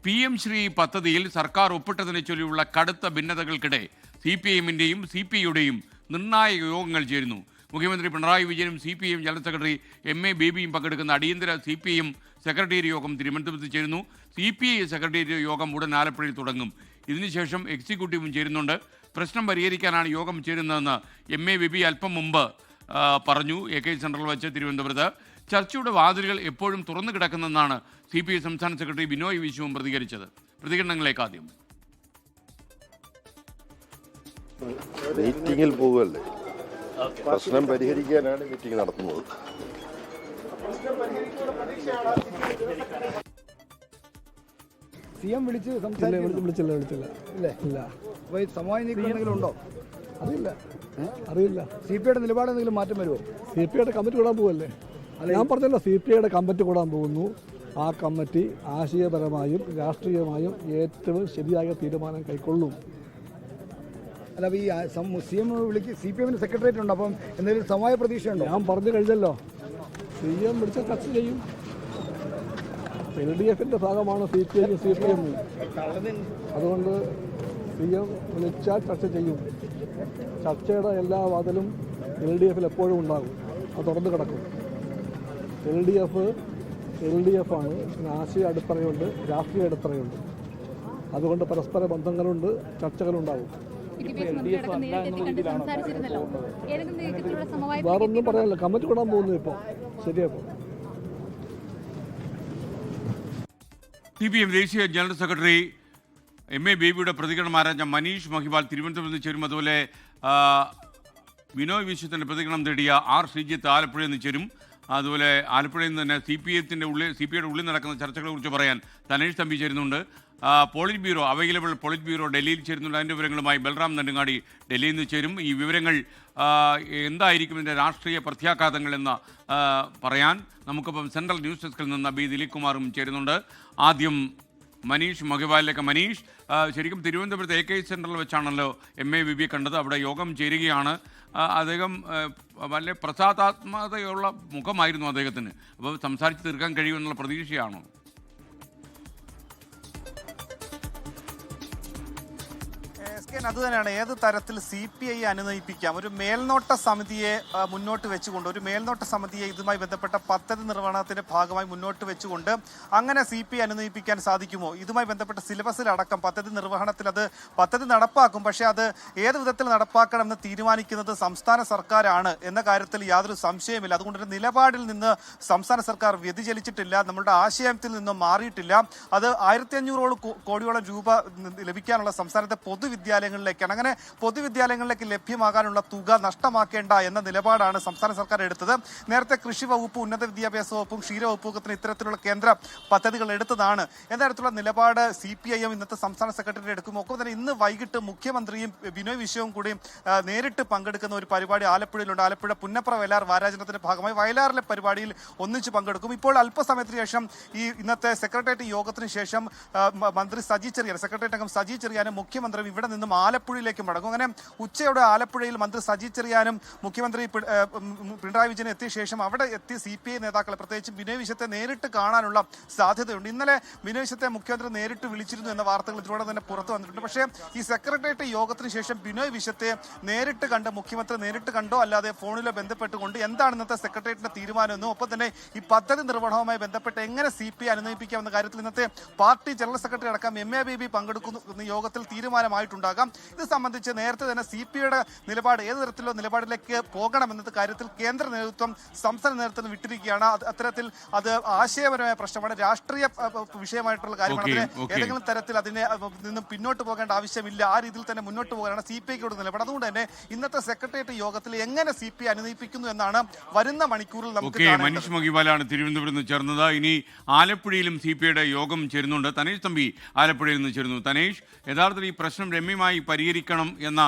PM Shri പദ്ധതിയിൽ സർക്കാർ ഒപ്പിട്ടതിനെ ചൊല്ലിയുള്ള കടുത്ത ഭിന്നതകൾക്കിടെ CPIഎമ്മിൻ്റെയും CPIയുടെയും നിർണായക യോഗങ്ങൾ ചേരുന്നു. മുഖ്യമന്ത്രി പിണറായി വിജയനും CPIഎം ജനറൽ സെക്രട്ടറി MA ബേബിയും പങ്കെടുക്കുന്ന അടിയന്തര CPIഎം സെക്രട്ടേറിയറ്റ് യോഗം തിരുവനന്തപുരത്ത് ചേരുന്നു. CPI സെക്രട്ടേറിയറ്റ് യോഗം ഉടൻ ആലപ്പുഴയിൽ തുടങ്ങും. ഇതിനുശേഷം എക്സിക്യൂട്ടീവും ചേരുന്നുണ്ട്. പ്രശ്നം പരിഹരിക്കാനാണ് യോഗം ചേരുന്നതെന്ന് MA ബേബി അല്പം മുമ്പ് പറഞ്ഞു. AK സെൻട്രൽ വെച്ച് തിരുവനന്തപുരത്ത് ചർച്ചയുടെ വാതിലുകൾ എപ്പോഴും തുറന്നു കിടക്കുന്നെന്നാണ് CPI സംസ്ഥാന സെക്രട്ടറി ബിനോയ് വിശ്വവും പ്രതികരിച്ചത്. പ്രതികരണങ്ങളിലേക്ക് ആദ്യം. മീറ്റിംഗിൽ പോവുകയല്ലേ, പ്രശ്നം പരിഹരിക്കാനാണ് മീറ്റിംഗ് നടത്തുന്നത്. CM വിളിച്ചില്ല. സമവായ നീക്കം എന്തെങ്കിലും ഉണ്ടോ? അറിയില്ല. CPIയുടെ നിലപാട് എന്തെങ്കിലും മാറ്റം വരുമോ? CPIയുടെ കമ്മിറ്റി കൂടാൻ പോവല്ലേ? ഞാൻ പറഞ്ഞല്ലോ, CPIയുടെ കമ്മിറ്റി കൂടാൻ പോകുന്നു. ആ കമ്മിറ്റി ആശയപരമായും രാഷ്ട്രീയമായും ഏറ്റവും ശരിയായ തീരുമാനം കൈക്കൊള്ളും. അല്ല, ഈ CM വിളിക്ക് CPIഎമ്മിന് സെക്രട്ടേറിയറ്റ് ഉണ്ട്. അപ്പം എന്തെങ്കിലും സമവായ പ്രതീക്ഷയുണ്ടോ? ഞാൻ പറഞ്ഞു കഴിഞ്ഞല്ലോ, CM വിളിച്ച ചർച്ച ചെയ്യും. LDFിൻ്റെ ഭാഗമാണ് CPIയും CPIഎമ്മും. അതുകൊണ്ട് CM വിളിച്ചാൽ ചർച്ച ചെയ്യും. ചർച്ചയുടെ എല്ലാ വാതിലും LDFിൽ എപ്പോഴും ഉണ്ടാകും. അത് തുറന്നു കിടക്കും. LDF ആണ്. ആശയ അടിത്തറയുണ്ട്, രാഷ്ട്രീയ അടിത്തറയുണ്ട്. അതുകൊണ്ട് പരസ്പര ബന്ധങ്ങളുണ്ട്, ചർച്ചകളുണ്ടാകും. വേറൊന്നും പറയാനില്ല. കമ്മിറ്റി കൂടാൻ പോകുന്നു ഇപ്പോൾ. ശരിയാപ്പോൾ CPIഎം ദേശീയ ജനറൽ സെക്രട്ടറി MA ബേബിയുടെ പ്രതികരണം ആരാഞ്ഞ മനീഷ് മഹിപാൽ തിരുവനന്തപുരത്ത് ചേരും. അതുപോലെ ബിനോയ് വിശ്വത്തിൻ്റെ പ്രതികരണം തേടിയ R ശ്രീജിത്ത് ആലപ്പുഴയിൽ നിന്ന് ചേരും. അതുപോലെ ആലപ്പുഴയിൽ നിന്ന് തന്നെ CPIയുടെ ഉള്ളിൽ നടക്കുന്ന ചർച്ചകളെക്കുറിച്ച് പറയാൻ തനേഷ് തമ്പി ചേരുന്നുണ്ട്. Polit bureau available polit bureau ഡൽഹിയിൽ ചേരുന്നുണ്ട്. അതിൻ്റെ വിവരങ്ങളുമായി ബൽറാം നെടുങ്ങാടി ഡൽഹിയിൽ നിന്ന് ചേരും. ഈ വിവരങ്ങൾ എന്തായിരിക്കും ഇതിൻ്റെ രാഷ്ട്രീയ പ്രത്യാഘാതങ്ങൾ എന്ന് പറയാൻ നമുക്കിപ്പം സെൻട്രൽ ന്യൂസ് ഡെസ്കിൽ നിന്ന് B ദിലീപ് കുമാറും ചേരുന്നുണ്ട്. ആദ്യം മനീഷ് മഹിവാലിലേക്ക്. മനീഷ്, ശരിക്കും തിരുവനന്തപുരത്ത് AK സെൻട്രൽ വെച്ചാണല്ലോ MA ബേബിയെ കണ്ടത്. അവിടെ യോഗം ചേരുകയാണ്. അദ്ദേഹം വളരെ പ്രസാദാത്മകതയുള്ള മുഖമായിരുന്നു അദ്ദേഹത്തിന്. അപ്പോൾ സംസാരിച്ച് തീർക്കാൻ കഴിയുമെന്നുള്ള പ്രതീക്ഷയാണോ? അത് തന്നെയാണ്. ഏത് തരത്തിൽ CPI അനുനയിപ്പിക്കാം, ഒരു മേൽനോട്ട സമിതിയെ മുന്നോട്ട് വെച്ചുകൊണ്ട്, ഒരു മേൽനോട്ട സമിതിയെ ഇതുമായി ബന്ധപ്പെട്ട പദ്ധതി നിർവഹണത്തിന്റെ ഭാഗമായി മുന്നോട്ട് വെച്ചുകൊണ്ട് അങ്ങനെ CPI അനുനയിപ്പിക്കാൻ സാധിക്കുമോ? ഇതുമായി ബന്ധപ്പെട്ട സിലബസിലടക്കം പദ്ധതി നിർവഹണത്തിൽ അത് പദ്ധതി നടപ്പാക്കും. പക്ഷേ അത് ഏത് വിധത്തിൽ നടപ്പാക്കണമെന്ന് തീരുമാനിക്കുന്നത് സംസ്ഥാന സർക്കാരാണ് എന്ന കാര്യത്തിൽ യാതൊരു സംശയമില്ല. അതുകൊണ്ട് ഒരു നിലപാടിൽ നിന്ന് സംസ്ഥാന സർക്കാർ വ്യതിചലിച്ചിട്ടില്ല, നമ്മളുടെ ആശയത്തിൽ നിന്നും മാറിയിട്ടില്ല. അത് 1500 കോടിയോളം രൂപ ലഭിക്കാനുള്ള സംസ്ഥാനത്തെ പൊതുവിദ്യാലയങ്ങളിലേക്കാണ്. അങ്ങനെ പൊതുവിദ്യാലയങ്ങളിലേക്ക് ലഭ്യമാകാനുള്ള തുക നഷ്ടമാക്കേണ്ട എന്ന നിലപാടാണ് സംസ്ഥാന സർക്കാർ എടുത്തത്. നേരത്തെ കൃഷി വകുപ്പ്, ഉന്നത വിദ്യാഭ്യാസ വകുപ്പും ക്ഷീരവകുപ്പും ഇത്തരത്തിലുള്ള കേന്ദ്ര പദ്ധതികൾ എടുത്തതാണ്. എന്നതരത്തിലുള്ള നിലപാട് CPIഎം ഇന്നത്തെ സംസ്ഥാന സെക്രട്ടറി എടുക്കും. ഒപ്പം തന്നെ ഇന്ന് വൈകിട്ട് മുഖ്യമന്ത്രിയും ബിനോയ് വിശ്വവും കൂടി നേരിട്ട് പങ്കെടുക്കുന്ന ഒരു പരിപാടി ആലപ്പുഴയിലുണ്ട്. ആലപ്പുഴ പുന്നപ്ര വയലാർ വാരാചരണത്തിന്റെ ഭാഗമായി വയലാറിലെ പരിപാടിയിൽ ഒന്നിച്ച് പങ്കെടുക്കും. ഇപ്പോൾ അല്പസമയത്തിന് ശേഷം ഈ ഇന്നത്തെ സെക്രട്ടേറിയറ്റ് യോഗത്തിന് ശേഷം മന്ത്രി സെക്രട്ടേറിയറ്റ് അംഗം സജി ചെറിയാനും മുഖ്യമന്ത്രിയും ഇവിടെ നിന്നും ആലപ്പുഴയിലേക്ക് മടങ്ങും. അങ്ങനെ ഉച്ചയോടെ ആലപ്പുഴയിൽ മന്ത്രി സജി ചെറിയാനും മുഖ്യമന്ത്രി പിണറായി വിജയൻ എത്തിയ ശേഷം അവിടെ എത്തിയ CPI നേതാക്കളെ, പ്രത്യേകിച്ച് ബിനോയ് വിശ്വത്തെ നേരിട്ട് കാണാനുള്ള സാധ്യതയുണ്ട്. ഇന്നലെ ബിനോയ് വിശ്വത്തെ മുഖ്യമന്ത്രി നേരിട്ട് വിളിച്ചിരുന്നു എന്ന വാർത്തകൾ ഇതിലൂടെ തന്നെ പുറത്തു വന്നിട്ടുണ്ട്. പക്ഷേ ഈ സെക്രട്ടേറിയറ്റ് യോഗത്തിന് ശേഷം ബിനോയ് വിശ്വത്തെ നേരിട്ട് കണ്ട്, മുഖ്യമന്ത്രി നേരിട്ട് കണ്ടോ അല്ലാതെ ഫോണിലോ ബന്ധപ്പെട്ടുകൊണ്ട് എന്താണ് ഇന്നത്തെ സെക്രട്ടേറിയറ്റിന്റെ തീരുമാനമെന്നും ഒപ്പം തന്നെ ഈ പദ്ധതി നിർവഹണവുമായി ബന്ധപ്പെട്ട് എങ്ങനെ CPI അനുനയിപ്പിക്കാമെന്ന കാര്യത്തിൽ ഇന്നത്തെ പാർട്ടി ജനറൽ സെക്രട്ടറി അടക്കം MA ബേബി പങ്കെടുക്കുന്ന യോഗത്തിൽ തീരുമാനമായിട്ടുണ്ടാകാം. ഇത് സംബന്ധിച്ച് നേരത്തെ തന്നെ CPIയുടെ നിലപാട് ഏത് തരത്തിലുള്ള നിലപാടിലേക്ക് പോകണമെന്ന കാര്യത്തിൽ കേന്ദ്ര നേതൃത്വം സംസ്ഥാന നേതൃത്വം വിട്ടിരിക്കുകയാണ്. അത്തരത്തിൽ അത് ആശയപരമായ പ്രശ്നമാണ്, രാഷ്ട്രീയ വിഷയമായിട്ടുള്ള കാര്യമാണ്. ഏതെങ്കിലും തരത്തിൽ അതിനെ നിന്നും പിന്നോട്ട് പോകേണ്ട ആവശ്യമില്ല. ആ രീതിയിൽ തന്നെ മുന്നോട്ട് പോകാനാണ് CPIയുടെ നിലപാട്. അതുകൊണ്ട് തന്നെ ഇന്നത്തെ സെക്രട്ടേറിയറ്റ് യോഗത്തിൽ എങ്ങനെ CPI അനുനയിപ്പിക്കുന്നു എന്നാണ് വരുന്ന മണിക്കൂറിൽ നമുക്ക് കാണേണ്ടത്. മനീഷ് മഹിവാലാണ് തിരുവനന്തപുരത്ത് നിന്ന് ചേർന്നത്. ഇനി ആലപ്പുഴയിലും CPIയുടെ യോഗം ചേരുന്നുണ്ട്. തനേഷ് തമ്പി ആലപ്പുഴയിൽ നിന്ന് ചേരുന്നു. തനേഷ്, യഥാർത്ഥത്തിൽ ഈ പ്രശ്നം രമ്യമായി പരിഹരിക്കണം എന്ന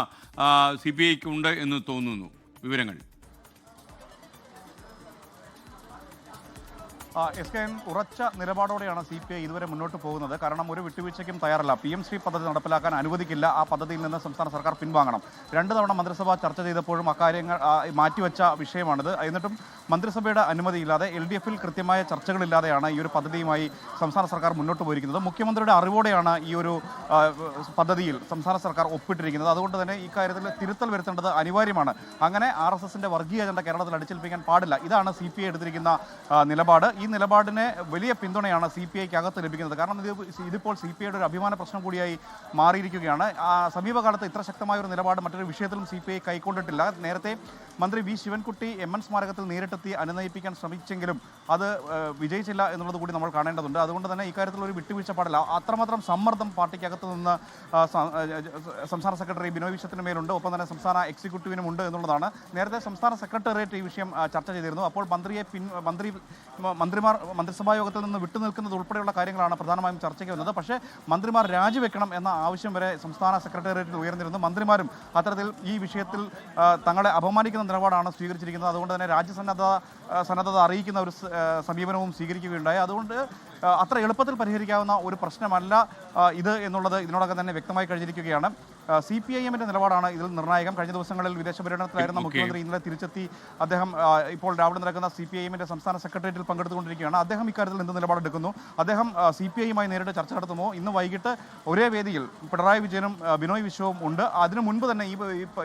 CPIക്ക് ഉണ്ട് എന്ന് തോന്നുന്നു. വിവരങ്ങൾ SKN ഉറച്ച നിലപാടോടെയാണ് CPI ഇതുവരെ മുന്നോട്ട് പോകുന്നത്. കാരണം ഒരു വിട്ടുവീഴ്ചയ്ക്കും തയ്യാറല്ല. PM ശ്രീ പദ്ധതി നടപ്പിലാക്കാൻ അനുവദിക്കില്ല. ആ പദ്ധതിയിൽ നിന്ന് സംസ്ഥാന സർക്കാർ പിൻവാങ്ങണം. 2 തവണ മന്ത്രിസഭ ചർച്ച ചെയ്തപ്പോഴും അക്കാര്യങ്ങൾ മാറ്റിവെച്ച വിഷയമാണിത്. എന്നിട്ടും മന്ത്രിസഭയുടെ അനുമതിയില്ലാതെ LDF-ൽ കൃത്യമായ ചർച്ചകളില്ലാതെയാണ് ഈ ഒരു പദ്ധതിയുമായി സംസ്ഥാന സർക്കാർ മുന്നോട്ട് പോയിരിക്കുന്നത്. മുഖ്യമന്ത്രിയുടെ അറിവോടെയാണ് ഈ ഒരു പദ്ധതിയിൽ സംസ്ഥാന സർക്കാർ ഒപ്പിട്ടിരിക്കുന്നത്. അതുകൊണ്ട് തന്നെ ഇക്കാര്യത്തിൽ തിരുത്തൽ വരുത്തേണ്ടത് അനിവാര്യമാണ്. അങ്ങനെ RSSന്റെ വർഗീയ അജണ്ട കേരളത്തിൽ അടിച്ചേൽപ്പിക്കാൻ പാടില്ല. ഇതാണ് CPI എടുത്തിരിക്കുന്ന നിലപാട്. ഈ നിലപാടിന് വലിയ പിന്തുണയാണ് CPIക്ക് അകത്ത് ലഭിക്കുന്നത്. കാരണം ഇതിപ്പോൾ CPIയുടെ ഒരു അഭിമാന പ്രശ്നം കൂടിയായി മാറിയിരിക്കുകയാണ്. സമീപകാലത്ത് ഇത്ര ശക്തമായ ഒരു നിലപാട് മറ്റൊരു വിഷയത്തിലും CPI കൈക്കൊണ്ടിട്ടില്ല. നേരത്തെ മന്ത്രി V ശിവൻകുട്ടി MN സ്മാരകത്തിൽ നേരിട്ടെത്തി അനുനയിപ്പിക്കാൻ ശ്രമിച്ചെങ്കിലും അത് വിജയിച്ചില്ല എന്നുള്ളത് കൂടി നമ്മൾ കാണേണ്ടതുണ്ട്. അതുകൊണ്ട് തന്നെ ഇക്കാര്യത്തിൽ ഒരു വിട്ടുവീഴ്ച പാടില്ല. അത്രമാത്രം സമ്മർദ്ദം പാർട്ടിക്കകത്ത് നിന്ന് സംസ്ഥാന സെക്രട്ടറി ബിനോയ് വിശ്വത്തിന് മേലുണ്ട്. ഒപ്പം തന്നെ സംസ്ഥാന എക്സിക്യൂട്ടീവിനും ഉണ്ട് എന്നുള്ളതാണ്. നേരത്തെ സംസ്ഥാന സെക്രട്ടേറിയറ്റ് ഈ വിഷയം ചർച്ച ചെയ്തിരുന്നു. അപ്പോൾ മന്ത്രിസഭാ യോഗത്തിൽ നിന്ന് വിട്ടുനിൽക്കുന്നത് ഉൾപ്പെടെയുള്ള കാര്യങ്ങളാണ് പ്രധാനമായും ചർച്ചയ്ക്ക് വന്നത്. പക്ഷേ മന്ത്രിമാർ രാജിവെക്കണം എന്ന ആവശ്യം വരെ സംസ്ഥാന സെക്രട്ടേറിയറ്റിൽ ഉയർന്നിരുന്നു. മന്ത്രിമാരും അത്തരത്തിൽ ഈ വിഷയത്തിൽ തങ്ങളെ അപമാനിക്കുന്ന നിലപാടാണ് സ്വീകരിച്ചിരിക്കുന്നത്. അതുകൊണ്ട് തന്നെ സന്നദ്ധത അറിയിക്കുന്ന ഒരു സമീപനവും സ്വീകരിക്കുകയുണ്ടായി. അതുകൊണ്ട് അത്ര എളുപ്പത്തിൽ പരിഹരിക്കാവുന്ന ഒരു പ്രശ്നമല്ല ഇത് എന്നുള്ളത് ഇതിനോടകം തന്നെ വ്യക്തമായി കഴിഞ്ഞിരിക്കുകയാണ്. CPIM-ന്റെ നിലപാടാണ് ഇതിൽ നിർണായകം. കഴിഞ്ഞ ദിവസങ്ങളിൽ വിദേശ പര്യടനത്തിലായിരുന്ന മുഖ്യമന്ത്രി ഇന്നലെ തിരിച്ചെത്തി. അദ്ദേഹം ഇപ്പോൾ രാവിലെ നടക്കുന്ന CPIM-ന്റെ സംസ്ഥാന സെക്രട്ടേറിയറ്റിൽ പങ്കെടുത്തുകൊണ്ടിരിക്കുകയാണ്. അദ്ദേഹം ഇക്കാര്യത്തിൽ എന്ത് നിലപാടെടുക്കുന്നു? അദ്ദേഹം CPI-യുമായി നേരിട്ട് ചർച്ച നടത്തുമോ? ഇന്ന് വൈകിട്ട് ഒരേ വേദിയിൽ പിണറായി വിജയനും ബിനോയ് വിശ്വവും ഉണ്ട്. അതിനു മുൻപ് തന്നെ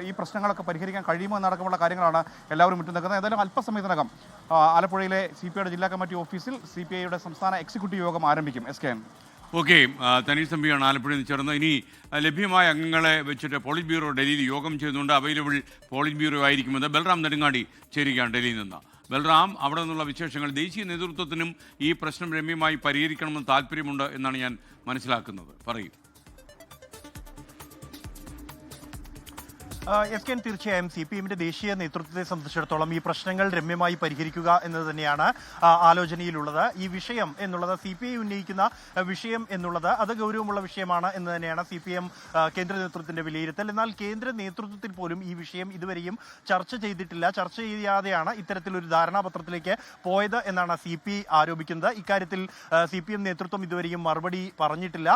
ഈ പ്രശ്നങ്ങളൊക്കെ പരിഹരിക്കാൻ കഴിയുമോ എന്നടക്കമുള്ള കാര്യങ്ങളാണ് എല്ലാവരും വിട്ടുനിൽക്കുന്നത്. ഏതായാലും അല്പസമയത്തിനകം ആലപ്പുഴയിലെ CPIയുടെ ജില്ലാ കമ്മിറ്റി ഓഫീസിൽ CPIയുടെ സംസ്ഥാന എക്സിക്യൂട്ടീവ് യോഗം ആരംഭിക്കും. SKN. ഓക്കെ, തനീഷ് തമ്പിയാണ് ആലപ്പുഴയിൽ നിന്ന് ചേർന്നത്. ഇനി ലഭ്യമായ അംഗങ്ങളെ വെച്ചിട്ട് പോളിറ്റ് ബ്യൂറോ ഡൽഹിയിൽ യോഗം ചെയ്യുന്നുണ്ട്. അവൈലബിൾ പോളിറ്റ് ബ്യൂറോ ആയിരിക്കുമെന്ന് ബൽറാം നെടുങ്ങാടി ചേരുകയാണ് ഡൽഹിയിൽ നിന്ന്. ബൽറാം, അവിടെ നിന്നുള്ള വിശേഷങ്ങൾ. ദേശീയ നേതൃത്വത്തിനും ഈ പ്രശ്നം രമ്യമായി പരിഹരിക്കണമെന്ന് താല്പര്യമുണ്ട് എന്നാണ് ഞാൻ മനസ്സിലാക്കുന്നത്. പറയൂ. SKN, തീർച്ചയായും CPM-ന്റെ ദേശീയ നേതൃത്വത്തെ സംബന്ധിച്ചിടത്തോളം ഈ പ്രശ്നങ്ങൾ രമ്യമായി പരിഹരിക്കുക എന്നത് തന്നെയാണ് ആലോചനയിലുള്ളത്. ഈ വിഷയം എന്നുള്ളത് CPI ഉന്നയിക്കുന്ന വിഷയം എന്നുള്ളത് അത് ഗൗരവമുള്ള വിഷയമാണ് എന്ന് തന്നെയാണ് CPM കേന്ദ്ര നേതൃത്വത്തിന്റെ വിലയിരുത്തൽ. എന്നാൽ കേന്ദ്ര നേതൃത്വത്തിൽ പോലും ഈ വിഷയം ഇതുവരെയും ചർച്ച ചെയ്തിട്ടില്ല. ചർച്ച ചെയ്യാതെയാണ് ഇത്തരത്തിലൊരു ധാരണാപത്രത്തിലേക്ക് പോയത് എന്നാണ് CPI ആരോപിക്കുന്നത്. ഇക്കാര്യത്തിൽ CPM നേതൃത്വം ഇതുവരെയും മറുപടി പറഞ്ഞിട്ടില്ല.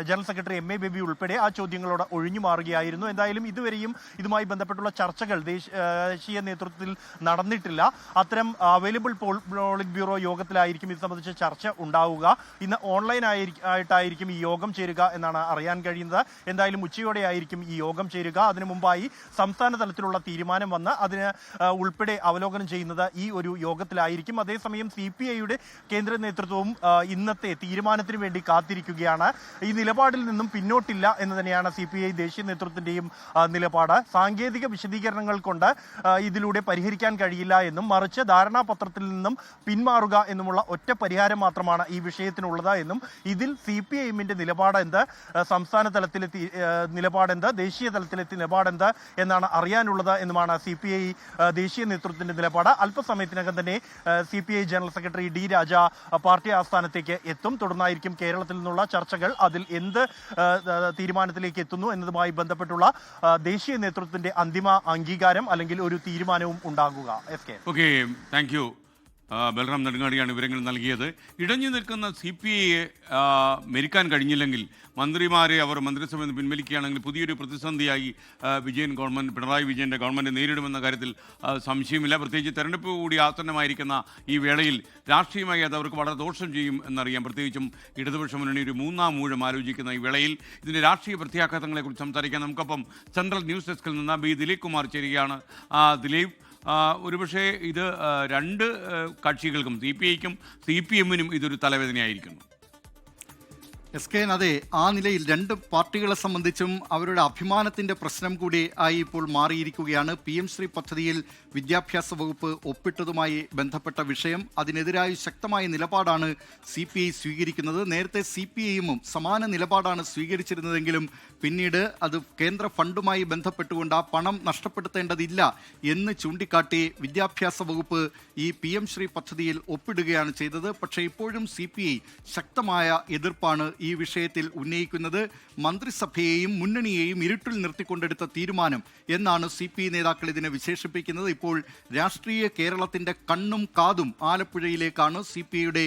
ജനറൽ സെക്രട്ടറി MA ബേബി ഉൾപ്പെടെ ആ ചോദ്യങ്ങളോട് ഒഴിഞ്ഞു മാറുകയായിരുന്നു. എന്തായാലും ഇതുവരെയും ഇതുമായി ബന്ധപ്പെട്ടുള്ള ചർച്ചകൾ ദേശീയ നേതൃത്വത്തിൽ നടന്നിട്ടില്ല. അത്തരം അവൈലബിൾ പോളിറ്റ് ബ്യൂറോ യോഗത്തിലായിരിക്കും ഇത് സംബന്ധിച്ച് ചർച്ച ഉണ്ടാവുക. ഇന്ന് ഓൺലൈൻ ആയിട്ടായിരിക്കും ഈ യോഗം ചേരുക എന്നാണ് അറിയാൻ കഴിയുന്നത്. എന്തായാലും ഉച്ചയോടെ ആയിരിക്കും ഈ യോഗം ചേരുക. അതിനു മുമ്പായി സംസ്ഥാന തലത്തിലുള്ള തീരുമാനം വന്ന് അതിന് ഉൾപ്പെടെ അവലോകനം ചെയ്യുന്നത് ഈ ഒരു യോഗത്തിലായിരിക്കും. അതേസമയം CPI-യുടെ കേന്ദ്ര നേതൃത്വവും ഇന്നത്തെ തീരുമാനത്തിന് വേണ്ടി കാത്തിരിക്കുകയാണ്. ഈ നിലപാടിൽ നിന്നും പിന്നോട്ടില്ല എന്ന് തന്നെയാണ് CPI ദേശീയ നേതൃത്വത്തിന്റെയും നിലപാട്. സാങ്കേതിക വിശദീകരണങ്ങൾ കൊണ്ട് ഇതിലൂടെ പരിഹരിക്കാൻ കഴിയില്ല എന്നും മറിച്ച് ധാരണാപത്രത്തിൽ നിന്നും പിന്മാറുക എന്നുമുള്ള ഒറ്റ പരിഹാരം മാത്രമാണ് ഈ വിഷയത്തിനുള്ളത് എന്നും ഇതിൽ CPIM-ന്റെ നിലപാടെന്ത്, സംസ്ഥാന തലത്തിലെ നിലപാടെന്ത്, ദേശീയ തലത്തിലെ നിലപാടെന്ത് എന്നാണ് അറിയാനുള്ളത് എന്നുമാണ് CPI ദേശീയ നേതൃത്വത്തിന്റെ നിലപാട്. അല്പസമയത്തിനകം തന്നെ CPI ജനറൽ സെക്രട്ടറി D രാജ പാർട്ടി ആസ്ഥാനത്തേക്ക് എത്തും. തുടർന്നായിരിക്കും കേരളത്തിൽ നിന്നുള്ള ചർച്ചകൾ. അതിൽ എന്ത് തീരുമാനത്തിലേക്ക് എത്തുന്നു എന്നതുമായി ബന്ധപ്പെട്ടുള്ള ദേശീയ നേതൃത്വത്തിന്റെ അന്തിമ അംഗീകാരം അല്ലെങ്കിൽ ഒരു തീരുമാനവും ഉണ്ടാകുക. Okay, thank you. ബൽറാം നെടുങ്ങാടിയാണ് വിവരങ്ങൾ നൽകിയത്. ഇടഞ്ഞു നിൽക്കുന്ന CPIയെ മെരിക്കാൻ കഴിഞ്ഞില്ലെങ്കിൽ മന്ത്രിമാരെ അവർ മന്ത്രിസഭയിൽ നിന്ന് പിൻവലിക്കുകയാണെങ്കിൽ പുതിയൊരു പ്രതിസന്ധിയായി പിണറായി വിജയൻ്റെ ഗവൺമെൻറ് നേരിടുമെന്ന കാര്യത്തിൽ സംശയമില്ല. പ്രത്യേകിച്ച് തെരഞ്ഞെടുപ്പ് കൂടി ആസന്നമായിരിക്കുന്ന ഈ വേളയിൽ രാഷ്ട്രീയമായി അത് അവർക്ക് വളരെ ദോഷം ചെയ്യും എന്നറിയാം. പ്രത്യേകിച്ചും ഇടതുപക്ഷ മുന്നണി ഒരു മൂന്നാം ഊഴം ആലോചിക്കുന്ന ഈ വേളയിൽ ഇതിൻ്റെ രാഷ്ട്രീയ പ്രത്യാഘാതങ്ങളെക്കുറിച്ച് സംസാരിക്കാൻ നമുക്കൊപ്പം സെൻട്രൽ ന്യൂസ് ഡെസ്കിൽ നിന്ന് ദിലീപ് കുമാർ ചേരുകയാണ്. ദിലീപ്, ഒരുപക്ഷെ ഇത് രണ്ട് കക്ഷികൾക്കും CPIക്കും CPM-നും ഇതൊരു തലവേദനയായിരിക്കുന്നു. SKN, അതെ, ആ നിലയിൽ രണ്ട് പാർട്ടികളെ സംബന്ധിച്ചും അവരുടെ അഭിമാനത്തിന്റെ പ്രശ്നം കൂടി ആയി ഇപ്പോൾ മാറിയിരിക്കുകയാണ്. PM ശ്രീ പദ്ധതിയിൽ വിദ്യാഭ്യാസ വകുപ്പ് ഒപ്പിട്ടതുമായി ബന്ധപ്പെട്ട വിഷയം. അതിനെതിരായി ശക്തമായ നിലപാടാണ് CPI സ്വീകരിക്കുന്നത്. നേരത്തെ CPIയും സമാന നിലപാടാണ് സ്വീകരിച്ചിരുന്നതെങ്കിലും പിന്നീട് അത് കേന്ദ്ര ഫണ്ടുമായി ബന്ധപ്പെട്ടുകൊണ്ട് ആ പണം നഷ്ടപ്പെടുത്തേണ്ടതില്ല എന്ന് ചൂണ്ടിക്കാട്ടി വിദ്യാഭ്യാസ വകുപ്പ് ഈ PM ശ്രീ പദ്ധതിയിൽ ഒപ്പിടുകയാണ് ചെയ്തത്. പക്ഷേ ഇപ്പോഴും CPI ശക്തമായ എതിർപ്പാണ് ഈ വിഷയത്തിൽ ഉന്നയിക്കുന്നത് മന്ത്രിസഭയെയും മുന്നണിയെയും ഇരുട്ടിൽ നിർത്തിക്കൊണ്ടെടുത്ത തീരുമാനം എന്നാണ് CPI നേതാക്കൾ ഇതിനെ വിശേഷിപ്പിക്കുന്നത്. ഇപ്പോൾ രാഷ്ട്രീയ കേരളത്തിന്റെ കണ്ണും കാതും ആലപ്പുഴയിലേക്കാണ്. CPIയുടെ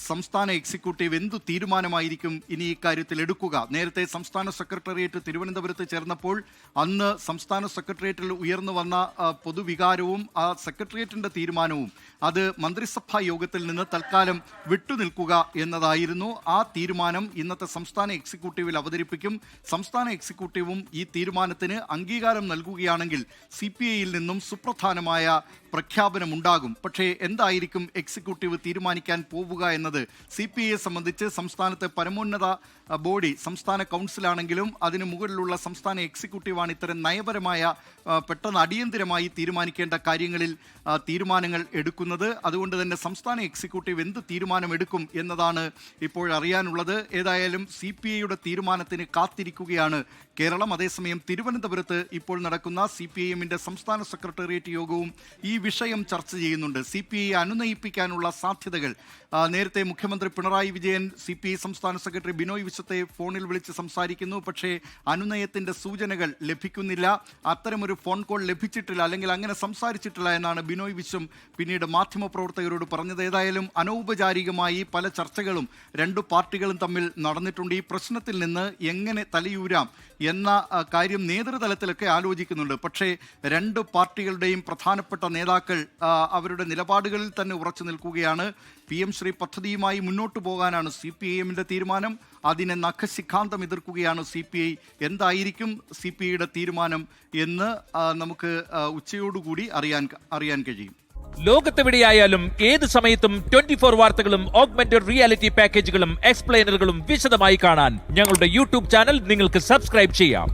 സംസ്ഥാന എക്സിക്യൂട്ടീവ് എന്തു തീരുമാനമായിരിക്കും ഇനി ഇക്കാര്യത്തിൽ എടുക്കുക? നേരത്തെ സംസ്ഥാന സെക്രട്ടേറിയറ്റ് തിരുവനന്തപുരത്ത് ചേർന്നപ്പോൾ അന്ന് സംസ്ഥാന സെക്രട്ടേറിയറ്റിൽ ഉയർന്നു വന്ന പൊതുവികാരവും ആ സെക്രട്ടേറിയറ്റിന്റെ തീരുമാനവും അത് മന്ത്രിസഭാ യോഗത്തിൽ നിന്ന് തൽക്കാലം വിട്ടുനിൽക്കുക എന്നതായിരുന്നു. ആ തീരുമാനം ഇന്നത്തെ സംസ്ഥാന എക്സിക്യൂട്ടീവിൽ അവതരിപ്പിക്കും. സംസ്ഥാന എക്സിക്യൂട്ടീവും ഈ തീരുമാനത്തിന് അംഗീകാരം നൽകുകയാണെങ്കിൽ CPIയിൽ നിന്നും സുപ്രധാനമായ പ്രഖ്യാപനമുണ്ടാകും. പക്ഷേ എന്തായിരിക്കും എക്സിക്യൂട്ടീവ് തീരുമാനിക്കാൻ പോവുക എന്നത് CPIയെ സംബന്ധിച്ച് സംസ്ഥാനത്തെ പരമോന്നത ബോഡി സംസ്ഥാന കൗൺസിലാണെങ്കിലും അതിന് മുകളിലുള്ള സംസ്ഥാന എക്സിക്യൂട്ടീവാണ് ഇത്തരം നയപരമായ പെട്ടെന്ന് അടിയന്തരമായി തീരുമാനിക്കേണ്ട കാര്യങ്ങളിൽ തീരുമാനങ്ങൾ എടുക്കുന്നത്. അതുകൊണ്ട് തന്നെ സംസ്ഥാന എക്സിക്യൂട്ടീവ് എന്ത് തീരുമാനമെടുക്കും എന്നതാണ് ഇപ്പോൾ അറിയാനുള്ളത്. ഏതായാലും CPIയുടെ തീരുമാനത്തിന് കാത്തിരിക്കുകയാണ് കേരളം. അതേസമയം തിരുവനന്തപുരത്ത് ഇപ്പോൾ നടക്കുന്ന CPIഎമ്മിന്റെ സംസ്ഥാന സെക്രട്ടേറിയറ്റ് യോഗവും ഈ വിഷയം ചർച്ച ചെയ്യുന്നുണ്ട്. CPIയെ അനുനയിപ്പിക്കാനുള്ള സാധ്യതകൾ നേരത്തെ മുഖ്യമന്ത്രി പിണറായി വിജയൻ CPI സംസ്ഥാന സെക്രട്ടറി ബിനോയ് വിശ്വത്തെ ഫോണിൽ വിളിച്ച് സംസാരിക്കുന്നു. പക്ഷേ അനുനയത്തിന്റെ സൂചനകൾ ലഭിക്കുന്നില്ല. അത്തരമൊരു ഫോൺ കോൾ ലഭിച്ചിട്ടില്ല, അല്ലെങ്കിൽ അങ്ങനെ സംസാരിച്ചിട്ടില്ല എന്നാണ് ബിനോയ് വിശ്വം പിന്നീട് മാധ്യമപ്രവർത്തകരോട് പറഞ്ഞത്. ഏതായാലും അനൗപചാരികമായി പല ചർച്ചകളും രണ്ടു പാർട്ടികളും തമ്മിൽ നടന്നിട്ടുണ്ട്. ഈ പ്രശ്നത്തിൽ നിന്ന് എങ്ങനെ തലയൂരാം എന്ന കാര്യം നേതൃതലത്തിലൊക്കെ ആലോചിക്കുന്നുണ്ട്. പക്ഷേ രണ്ട് പാർട്ടികളുടെയും പ്രധാനപ്പെട്ട നേതാക്കൾ അവരുടെ നിലപാടുകളിൽ തന്നെ ഉറച്ചു നിൽക്കുകയാണ്. PM ശ്രീ പദ്ധതിയുമായി മുന്നോട്ട് പോകാനാണ് CPIഎമ്മിന്റെ തീരുമാനം. അതിനെ നഖശിഖാന്തം എതിർക്കുകയാണ് CPI. എന്തായിരിക്കും CPIയുടെ തീരുമാനം എന്ന് നമുക്ക് ഉച്ചയോടുകൂടി അറിയാൻ കഴിയും. ലോകത്തെവിടെയായാലും ഏത് സമയത്തും 24 വാർത്തകളും ഓഗ്മെന്റഡ് റിയാലിറ്റി പാക്കേജുകളും എക്സ്പ്ലെയിനറുകളും വിശദമായി കാണാൻ ഞങ്ങളുടെ YouTube ചാനൽ നിങ്ങൾക്ക് സബ്സ്ക്രൈബ് ചെയ്യാം.